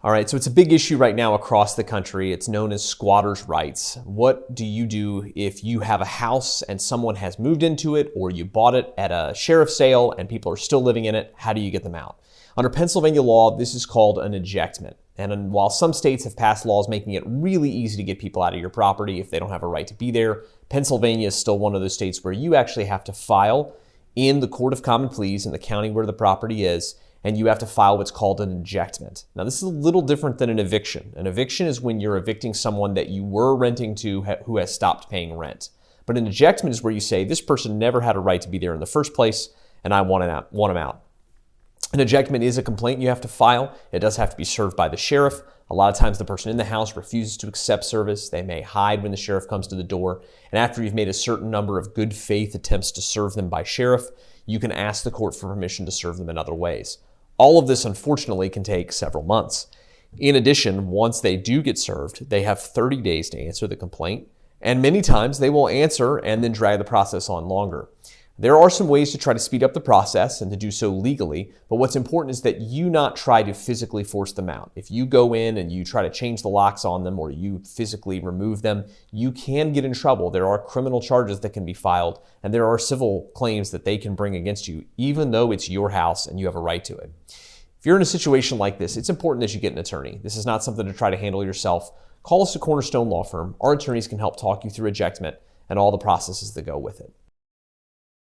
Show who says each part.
Speaker 1: All right, so it's a big issue right now across the country. It's known as squatters' rights. What do you do if you have a house and someone has moved into it, or you bought it at a sheriff's sale and people are still living in it? How do you get them out? Under Pennsylvania law, this is called an ejectment. And while some states have passed laws making it really easy to get people out of your property if they don't have a right to be there, Pennsylvania is still one of those states where you actually have to file in the Court of Common Pleas in the county where the property is, and you have to file what's called an ejectment. Now, this is a little different than an eviction. An eviction is when you're evicting someone that you were renting to who has stopped paying rent. But an ejectment is where you say, this person never had a right to be there in the first place, and I want them out. An ejectment is a complaint you have to file. It does have to be served by the sheriff. A lot of times the person in the house refuses to accept service. They may hide when the sheriff comes to the door. And after you've made a certain number of good faith attempts to serve them by sheriff, you can ask the court for permission to serve them in other ways. All of this, unfortunately, can take several months. In addition, once they do get served, they have 30 days to answer the complaint, and many times they will answer and then drag the process on longer. There are some ways to try to speed up the process and to do so legally, but what's important is that you not try to physically force them out. If you go in and you try to change the locks on them or you physically remove them, you can get in trouble. There are criminal charges that can be filed, and there are civil claims that they can bring against you, even though it's your house and you have a right to it. If you're in a situation like this, it's important that you get an attorney. This is not something to try to handle yourself. Call us at Cornerstone Law Firm. Our attorneys can help talk you through ejectment and all the processes that go with it.